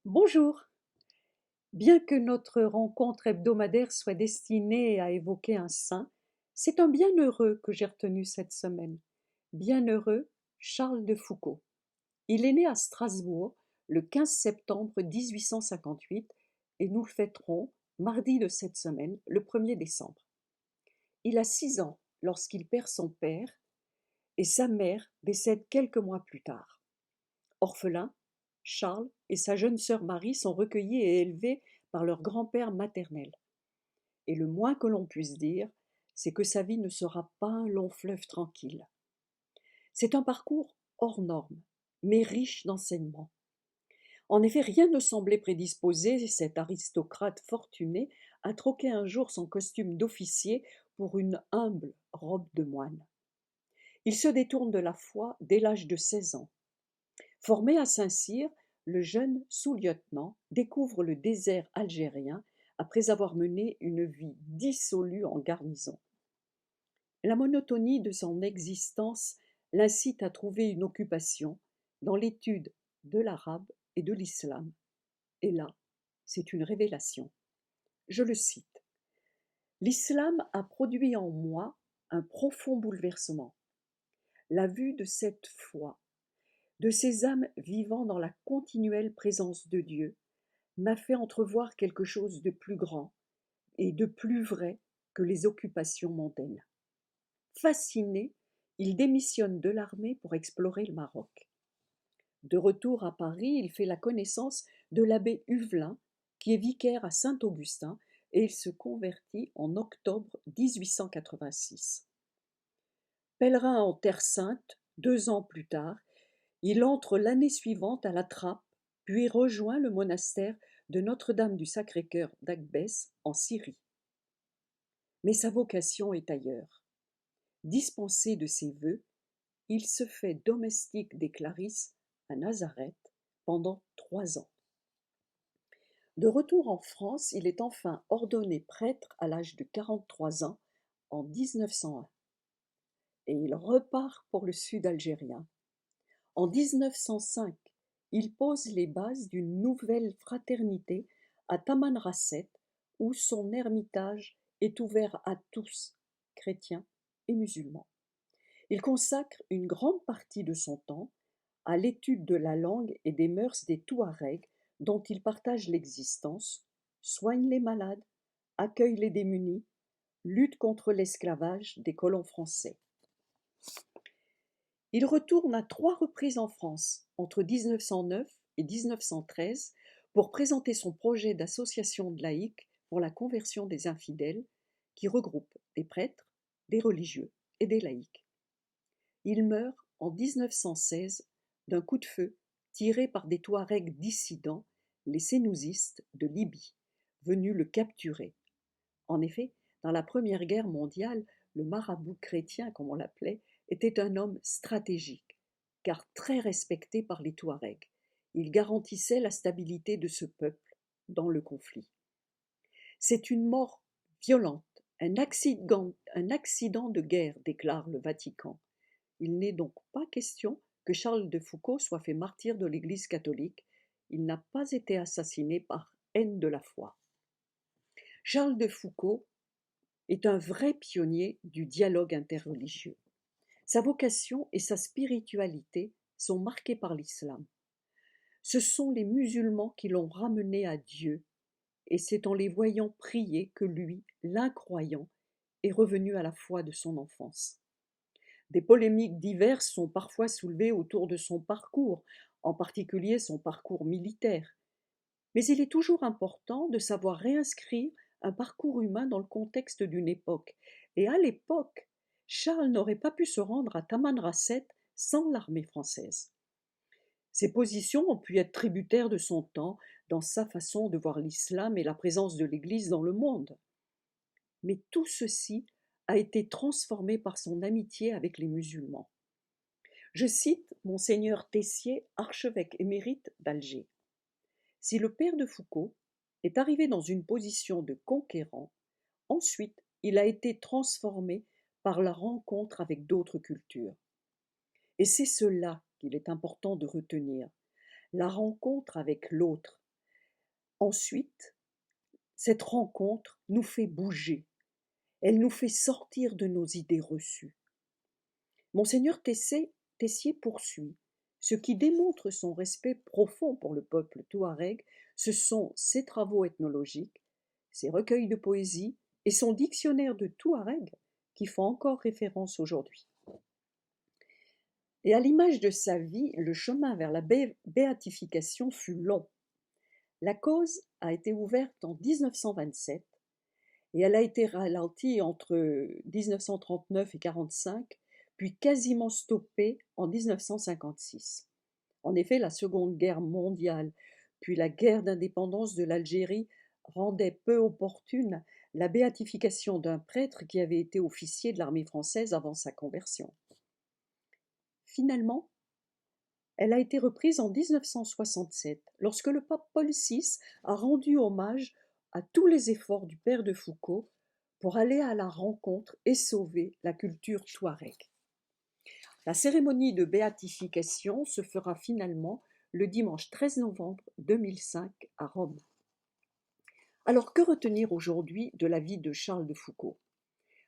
Bonjour. Bien que notre rencontre hebdomadaire soit destinée à évoquer un saint, c'est un bienheureux que j'ai retenu cette semaine. Bienheureux Charles de Foucault. Il est né à Strasbourg le 15 septembre 1858 et nous le fêterons mardi de cette semaine, le 1er décembre. Il a 6 ans lorsqu'il perd son père et sa mère décède quelques mois plus tard. Orphelin, Charles et sa jeune sœur Marie sont recueillis et élevés par leur grand-père maternel. Et le moins que l'on puisse dire, c'est que sa vie ne sera pas un long fleuve tranquille. C'est un parcours hors norme, mais riche d'enseignements. En effet, rien ne semblait prédisposer cet aristocrate fortuné à troquer un jour son costume d'officier pour une humble robe de moine. Il se détourne de la foi dès l'âge de 16 ans. Formé à Saint-Cyr, le jeune sous-lieutenant découvre le désert algérien après avoir mené une vie dissolue en garnison. La monotonie de son existence l'incite à trouver une occupation dans l'étude de l'arabe et de l'islam. Et là, c'est une révélation. Je le cite. L'islam a produit en moi un profond bouleversement. La vue de cette foi, de ces âmes vivant dans la continuelle présence de Dieu, m'a fait entrevoir quelque chose de plus grand et de plus vrai que les occupations mondaines. Fasciné, il démissionne de l'armée pour explorer le Maroc. De retour à Paris, il fait la connaissance de l'abbé Huvelin, qui est vicaire à Saint-Augustin, et il se convertit en octobre 1886. Pèlerin en Terre Sainte, 2 ans plus tard, il entre l'année suivante à la Trappe, puis rejoint le monastère de Notre-Dame du Sacré-Cœur d'Agbès en Syrie. Mais sa vocation est ailleurs. Dispensé de ses vœux, il se fait domestique des Clarisses à Nazareth pendant 3 ans. De retour en France, il est enfin ordonné prêtre à l'âge de 43 ans en 1901 et il repart pour le sud algérien. En 1905, il pose les bases d'une nouvelle fraternité à Tamanrasset où son ermitage est ouvert à tous, chrétiens et musulmans. Il consacre une grande partie de son temps à l'étude de la langue et des mœurs des Touaregs dont il partage l'existence, soigne les malades, accueille les démunis, lutte contre l'esclavage des colons français. Il retourne à 3 reprises en France, entre 1909 et 1913, pour présenter son projet d'association de laïcs pour la conversion des infidèles, qui regroupe des prêtres, des religieux et des laïcs. Il meurt en 1916 d'un coup de feu tiré par des Touaregs dissidents, les Sénouzistes de Libye, venus le capturer. En effet, dans la Première Guerre mondiale, le marabout chrétien, comme on l'appelait, était un homme stratégique, car très respecté par les Touaregs. Il garantissait la stabilité de ce peuple dans le conflit. C'est une mort violente, un accident de guerre, déclare le Vatican. Il n'est donc pas question que Charles de Foucault soit fait martyr de l'Église catholique. Il n'a pas été assassiné par haine de la foi. Charles de Foucault est un vrai pionnier du dialogue interreligieux. Sa vocation et sa spiritualité sont marquées par l'islam. Ce sont les musulmans qui l'ont ramené à Dieu, et c'est en les voyant prier que lui, l'incroyant, est revenu à la foi de son enfance. Des polémiques diverses sont parfois soulevées autour de son parcours, en particulier son parcours militaire. Mais il est toujours important de savoir réinscrire un parcours humain dans le contexte d'une époque. Et à l'époque, Charles n'aurait pas pu se rendre à Tamanrasset sans l'armée française. Ses positions ont pu être tributaires de son temps dans sa façon de voir l'islam et la présence de l'Église dans le monde. Mais tout ceci a été transformé par son amitié avec les musulmans. Je cite Monseigneur Tessier, archevêque émérite d'Alger. Si le père de Foucault est arrivé dans une position de conquérant, ensuite il a été transformé par la rencontre avec d'autres cultures. Et c'est cela qu'il est important de retenir, la rencontre avec l'autre, Ensuite, cette rencontre nous fait bouger, elle nous fait sortir de nos idées reçues. Monseigneur Tessier poursuit: ce qui démontre son respect profond pour le peuple touareg, ce sont ses travaux ethnologiques, ses recueils de poésie et son dictionnaire de touareg qui font encore référence aujourd'hui. Et à l'image de sa vie, le chemin vers la béatification fut long. La cause a été ouverte en 1927 et elle a été ralentie entre 1939 et 1945, puis quasiment stoppée en 1956. En effet, la Seconde Guerre mondiale, puis la guerre d'indépendance de l'Algérie rendaient peu opportune la béatification d'un prêtre qui avait été officier de l'armée française avant sa conversion. Finalement, elle a été reprise en 1967, lorsque le pape Paul VI a rendu hommage à tous les efforts du père de Foucauld pour aller à la rencontre et sauver la culture touareg. La cérémonie de béatification se fera finalement le dimanche 13 novembre 2005 à Rome. Alors, que retenir aujourd'hui de la vie de Charles de Foucauld?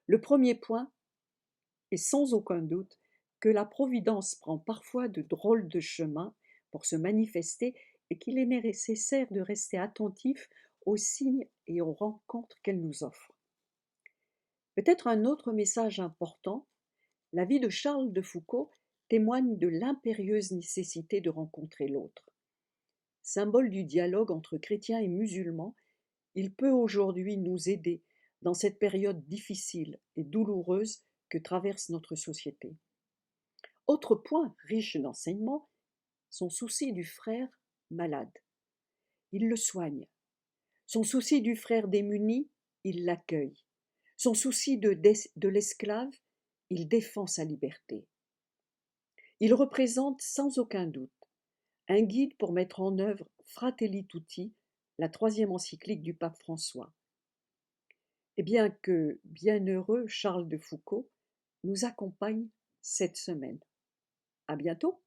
Le premier point est sans aucun doute que la Providence prend parfois de drôles de chemins pour se manifester et qu'il est nécessaire de rester attentif aux signes et aux rencontres qu'elle nous offre. Peut-être un autre message important: la vie de Charles de Foucauld témoigne de l'impérieuse nécessité de rencontrer l'autre. Symbole du dialogue entre chrétiens et musulmans, il peut aujourd'hui nous aider dans cette période difficile et douloureuse que traverse notre société. Autre point riche d'enseignements, son souci du frère malade. Il le soigne. Son souci du frère démuni, il l'accueille. Son souci de l'esclave, il défend sa liberté. Il représente sans aucun doute un guide pour mettre en œuvre Fratelli Tutti, la 3e encyclique du pape François. Et bien que bienheureux Charles de Foucauld nous accompagne cette semaine. À bientôt!